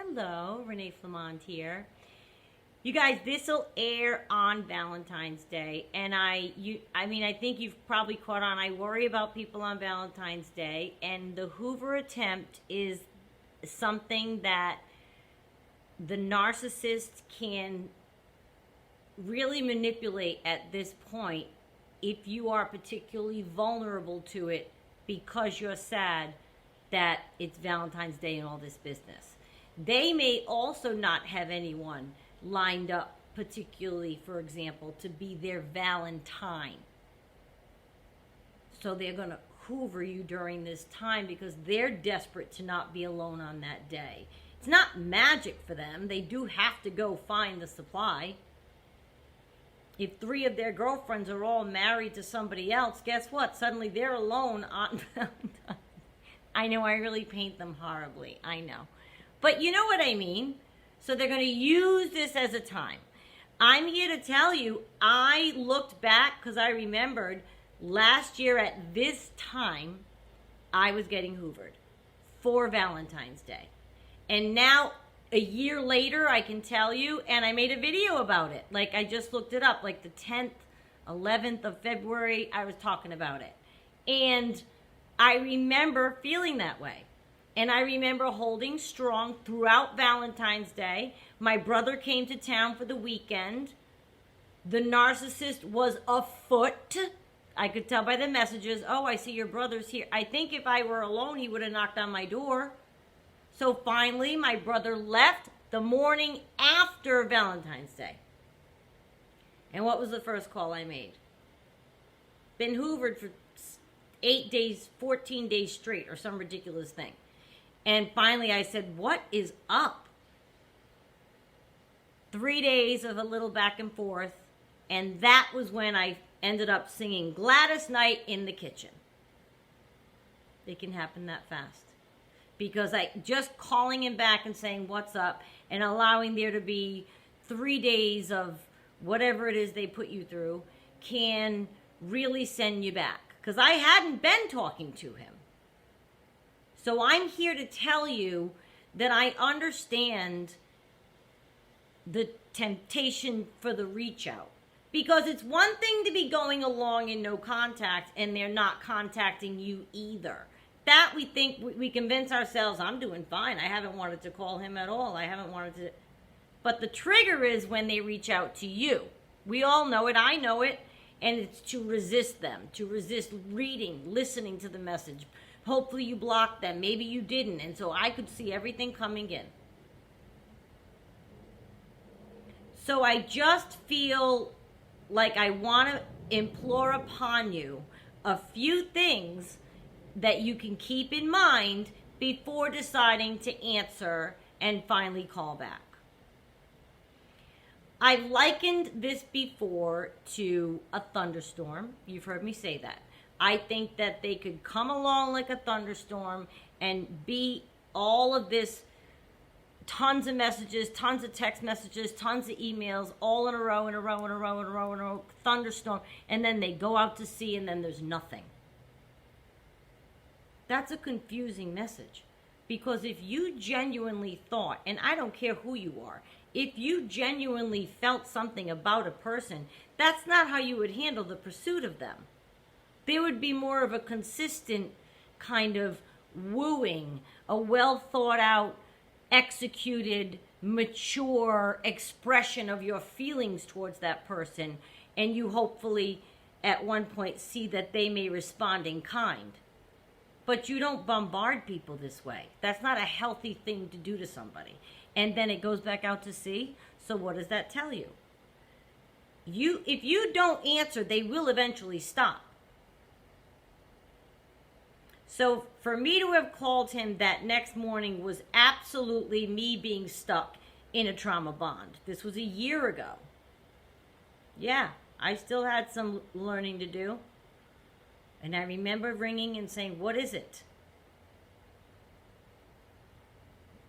Hello, Renee Flamond here. You guys, this will air on Valentine's Day, and I think you've probably caught on. I worry about people on Valentine's Day, and the Hoover attempt is something that the narcissist can really manipulate at this point if you are particularly vulnerable to it because you're sad that it's Valentine's Day and all this business. They may also not have anyone lined up particularly, for example, to be their Valentine. So they're going to Hoover you during this time because they're desperate to not be alone on that day. It's not magic for them. They do have to go find the supply. If 3 of their girlfriends are all married to somebody else, guess what? Suddenly they're alone on Valentine. I know I really paint them horribly. I know. But you know what I mean. So they're going to use this as a time. I'm here to tell you, I looked back because I remembered last year at this time, I was getting hoovered for Valentine's Day. And now, a year later, I can tell you, and I made a video about it. Like, I just looked it up, like the 10th, 11th of February, I was talking about it. And I remember feeling that way. And I remember holding strong throughout Valentine's Day. My brother came to town for the weekend. The narcissist was afoot. I could tell by the messages, oh, I see your brother's here. I think if I were alone, he would have knocked on my door. So finally, my brother left the morning after Valentine's Day. And what was the first call I made? Been hoovered for 8 days, 14 days straight, or some ridiculous thing. And finally I said, what is up? 3 days of a little back and forth. And that was when I ended up singing Gladys Knight in the kitchen. It can happen that fast. Because I just calling him back and saying, what's up? And allowing there to be 3 days of whatever it is they put you through can really send you back. Because I hadn't been talking to him. So I'm here to tell you that I understand the temptation for the reach out. Because it's one thing to be going along in no contact and they're not contacting you either. That we think, we convince ourselves, I'm doing fine. I haven't wanted to call him at all. I haven't wanted to. But the trigger is when they reach out to you. We all know it. I know it. And it's to resist them, to resist reading, listening to the message. Hopefully you blocked them. Maybe you didn't. And so I could see everything coming in. So I just feel like I want to implore upon you a few things that you can keep in mind before deciding to answer and finally call back. I've likened this before to a thunderstorm. You've heard me say that. I think that they could come along like a thunderstorm and be all of this, tons of messages, tons of text messages, tons of emails, all in a row, in a row, in a row, in a row, in a row, thunderstorm, and then they go out to sea and then there's nothing. That's a confusing message. Because if you genuinely thought, and I don't care who you are, if you genuinely felt something about a person, that's not how you would handle the pursuit of them. There would be more of a consistent kind of wooing, a well thought out, executed, mature expression of your feelings towards that person, and you hopefully at one point see that they may respond in kind. But you don't bombard people this way. That's not a healthy thing to do to somebody. And then it goes back out to sea. So what does that tell you? If you don't answer, they will eventually stop. So for me to have called him that next morning was absolutely me being stuck in a trauma bond. This was a year ago. Yeah, I still had some learning to do. And I remember ringing and saying, what is it?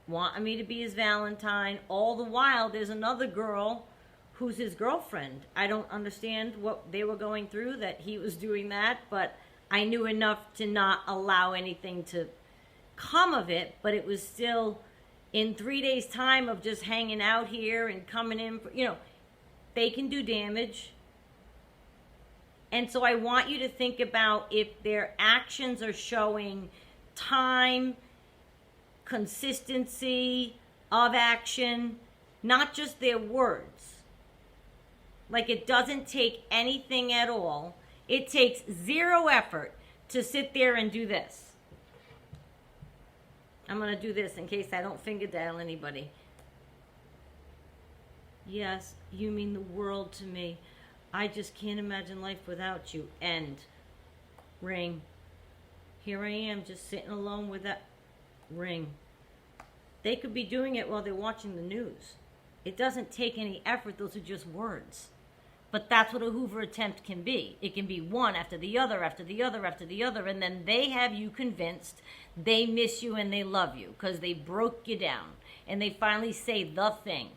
Want me to be his Valentine. All the while, there's another girl who's his girlfriend. I don't understand what they were going through, that he was doing that, but I knew enough to not allow anything to come of it, but it was still in 3 days' time of just hanging out here and coming in, they can do damage. And so I want you to think about if their actions are showing time, consistency of action, not just their words. Like, it doesn't take anything at all. It takes zero effort to sit there and do this. I'm going to do this in case I don't finger dial anybody. Yes, you mean the world to me. I just can't imagine life without you. End. Ring. Here I am just sitting alone with that. Ring. They could be doing it while they're watching the news. It doesn't take any effort. Those are just words. But that's what a Hoover attempt can be. It can be one after the other, after the other, after the other, and then they have you convinced they miss you and they love you because they broke you down and they finally say the thing.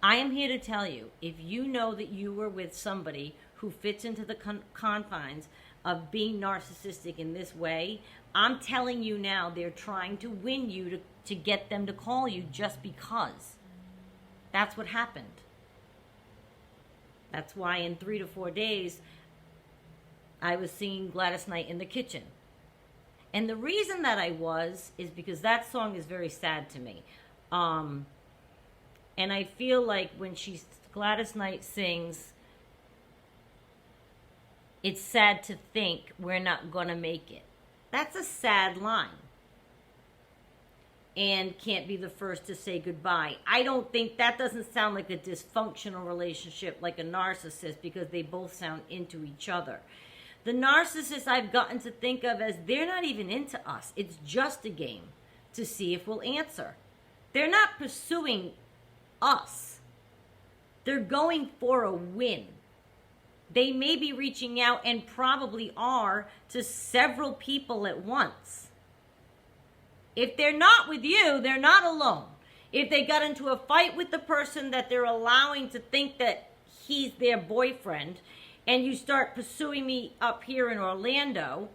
I am here to tell you, if you know that you were with somebody who fits into the confines of being narcissistic in this way, I'm telling you now, they're trying to win you to get them to call you just because. That's what happened. That's why in 3 to 4 days, I was singing Gladys Knight in the kitchen. And the reason that I was is because that song is very sad to me. And I feel like when Gladys Knight sings, it's sad to think we're not going to make it. That's a sad line. And can't be the first to say goodbye. I don't think that doesn't sound like a dysfunctional relationship like a narcissist, because they both sound into each other. The narcissist I've gotten to think of as they're not even into us. It's just a game to see if we'll answer. They're not pursuing us. They're going for a win. They may be reaching out, and probably are, to several people at once. If they're not with you, they're not alone. If they got into a fight with the person that they're allowing to think that he's their boyfriend, and you start pursuing me up here in Orlando,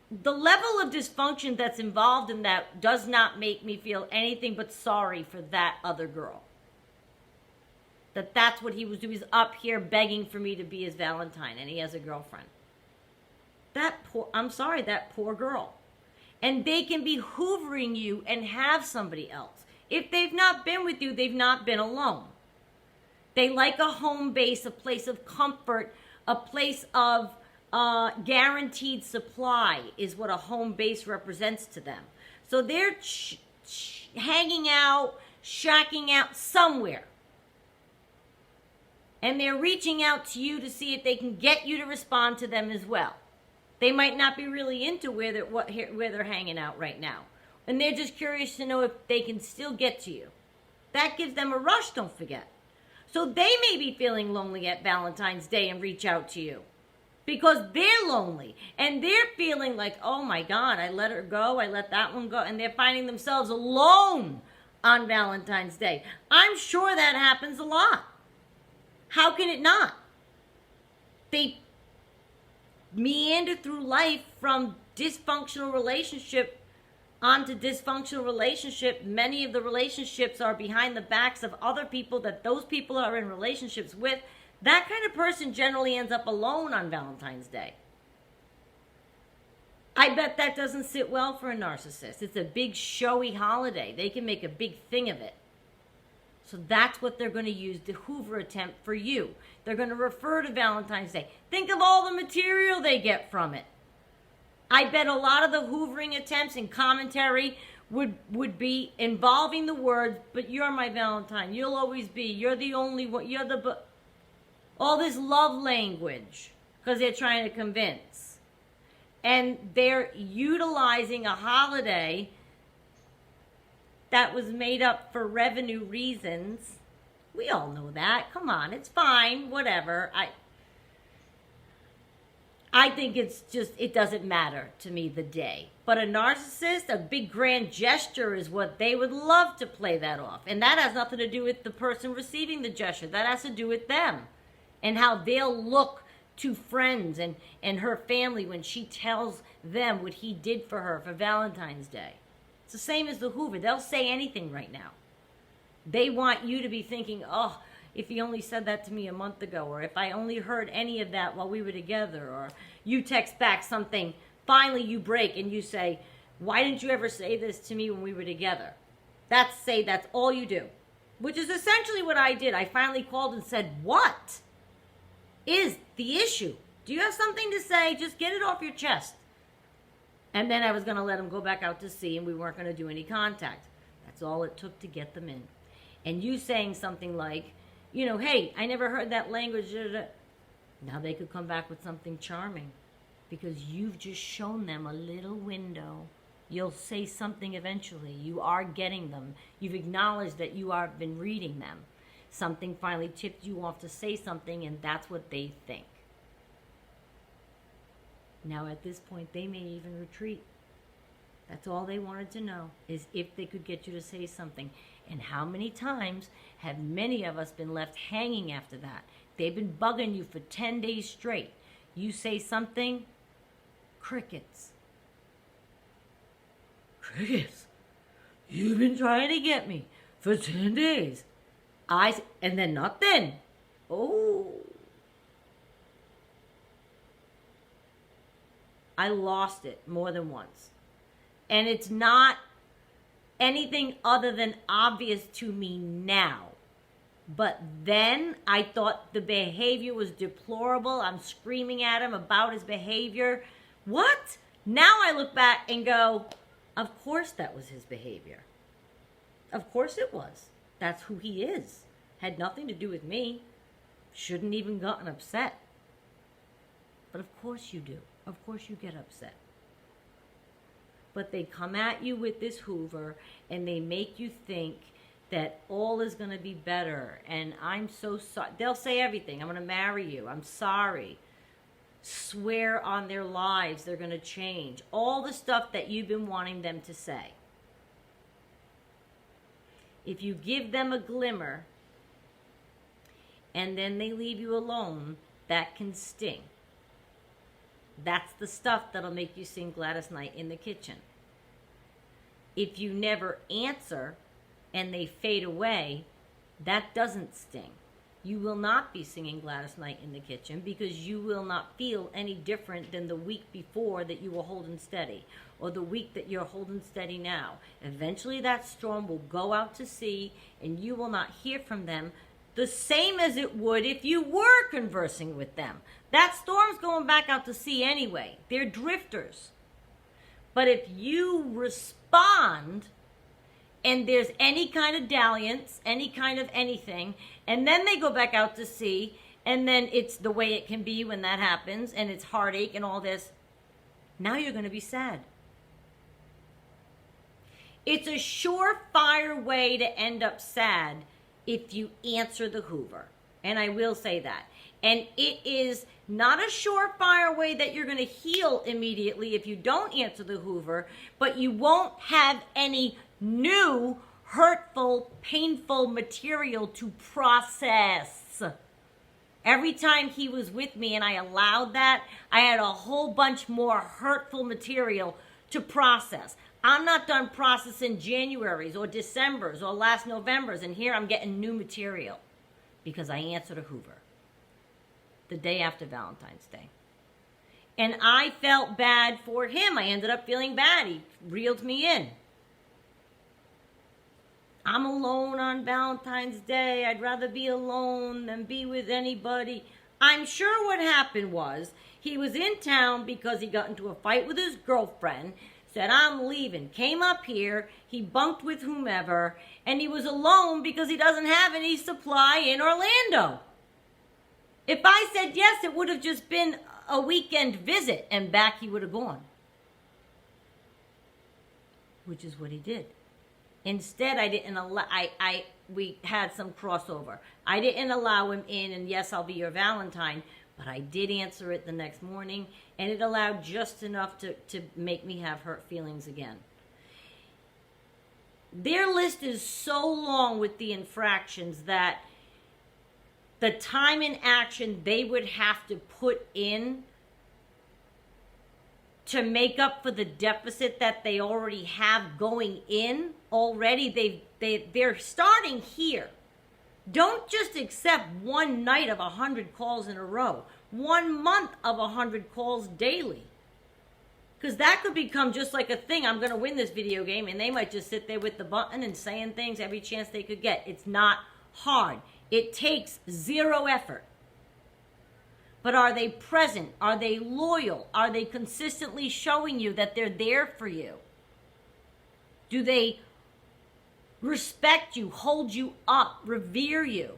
the level of dysfunction that's involved in that does not make me feel anything but sorry for that other girl. That's what he was doing. He's up here begging for me to be his Valentine, and he has a girlfriend. That poor girl. And they can be hoovering you and have somebody else. If they've not been with you, they've not been alone. They like a home base, a place of comfort, a place of guaranteed supply is what a home base represents to them. So they're hanging out, shacking out somewhere. And they're reaching out to you to see if they can get you to respond to them as well. They might not be really into where they're hanging out right now. And they're just curious to know if they can still get to you. That gives them a rush, don't forget. So they may be feeling lonely at Valentine's Day and reach out to you. Because they're lonely. And they're feeling like, oh my God, I let her go, I let that one go. And they're finding themselves alone on Valentine's Day. I'm sure that happens a lot. How can it not? They meander through life from dysfunctional relationship onto dysfunctional relationship. Many of the relationships are behind the backs of other people that those people are in relationships with. That kind of person generally ends up alone on Valentine's Day. I bet that doesn't sit well for a narcissist. It's a big showy holiday. They can make a big thing of it. So that's what they're going to use the Hoover attempt for you. They're going to refer to Valentine's Day. Think of all the material they get from it. I bet a lot of the hoovering attempts and commentary would be involving the words, but you're my Valentine. You'll always be. You're the only one. You're the... all this love language because they're trying to convince. And they're utilizing a holiday that was made up for revenue reasons. We all know that. Come on, it's fine, whatever. I think it's just, it doesn't matter to me the day. But a narcissist, a big grand gesture is what they would love to play that off. And that has nothing to do with the person receiving the gesture. That has to do with them and how they'll look to friends and her family when she tells them what he did for her for Valentine's Day. It's the same as the Hoover. They'll say anything right now. They want you to be thinking, oh, if he only said that to me a month ago, or if I only heard any of that while we were together, or you text back something, finally you break and you say, why didn't you ever say this to me when we were together? That's all you do, which is essentially what I did. I finally called and said, what is the issue? Do you have something to say? Just get it off your chest. And then I was going to let him go back out to sea, and we weren't going to do any contact. That's all it took to get them in. And you saying something like, hey, I never heard that language. Now they could come back with something charming because you've just shown them a little window. You'll say something eventually. You are getting them. You've acknowledged that you have been reading them. Something finally tipped you off to say something, and that's what they think. Now at this point, they may even retreat. That's all they wanted to know, is if they could get you to say something. And how many times have many of us been left hanging after that? They've been bugging you for 10 days straight. You say something, crickets. Crickets, you've been trying to get me for 10 days. And then nothing. Oh. I lost it more than once. And it's not anything other than obvious to me now. But then I thought the behavior was deplorable. I'm screaming at him about his behavior. What? Now I look back and go, of course that was his behavior. Of course it was. That's who he is. Had nothing to do with me. Shouldn't even gotten upset. But of course you do. Of course you get upset. But they come at you with this Hoover and they make you think that all is going to be better. And I'm so sorry. They'll say everything. I'm going to marry you. I'm sorry. Swear on their lives they're going to change. All the stuff that you've been wanting them to say. If you give them a glimmer and then they leave you alone, that can sting. That's the stuff that'll make you sing Gladys Knight in the Kitchen. If you never answer and they fade away, that doesn't sting. You will not be singing Gladys Knight in the Kitchen because you will not feel any different than the week before that you were holding steady, or the week that you're holding steady now. Eventually that storm will go out to sea and you will not hear from them the same as it would if you were conversing with them. That storm's going back out to sea anyway. They're drifters. But if you respond and there's any kind of dalliance, any kind of anything, and then they go back out to sea, and then it's the way it can be when that happens, and it's heartache and all this, now you're going to be sad. It's a surefire way to end up sad if you answer the Hoover. And I will say that. And it is not a surefire way that you're going to heal immediately if you don't answer the Hoover, but you won't have any new, hurtful, painful material to process. Every time he was with me and I allowed that, I had a whole bunch more hurtful material to process. I'm not done processing January's or December's or last November's, and here I'm getting new material because I answered a Hoover the day after Valentine's Day. And I felt bad for him. I ended up feeling bad. He reeled me in. I'm alone on Valentine's Day. I'd rather be alone than be with anybody. I'm sure what happened was he was in town because he got into a fight with his girlfriend, said, I'm leaving, came up here, he bunked with whomever, and he was alone because he doesn't have any supply in Orlando. If I said yes, it would have just been a weekend visit, and back he would have gone. Which is what he did. Instead, I didn't allow, we had some crossover. I didn't allow him in, and yes, I'll be your Valentine, but I did answer it the next morning, and it allowed just enough to make me have hurt feelings again. Their list is so long with the infractions that the time and action they would have to put in to make up for the deficit that they already have going in already, they're starting here. Don't just accept one night of 100 calls in a row, 1 month of 100 calls daily. Because that could become just like a thing. I'm going to win this video game, and they might just sit there with the button and saying things every chance they could get. It's not hard. It takes zero effort. But are they present? Are they loyal? Are they consistently showing you that they're there for you? Do they respect you, hold you up, revere you?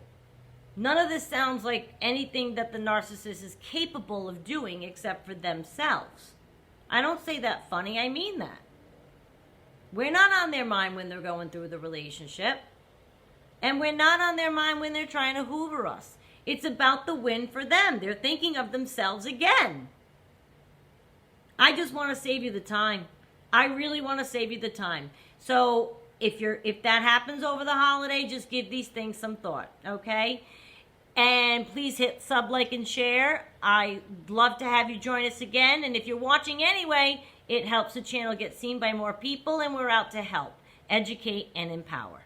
None of this sounds like anything that the narcissist is capable of doing except for themselves. I don't say that funny, I mean that. We're not on their mind when they're going through the relationship. And we're not on their mind when they're trying to Hoover us. It's about the win for them. They're thinking of themselves again. I just want to save you the time. I really want to save you the time. So if that happens over the holiday, just give these things some thought, okay? And please hit sub, like, and share. I'd love to have you join us again. And if you're watching anyway, it helps the channel get seen by more people, and we're out to help, educate, and empower.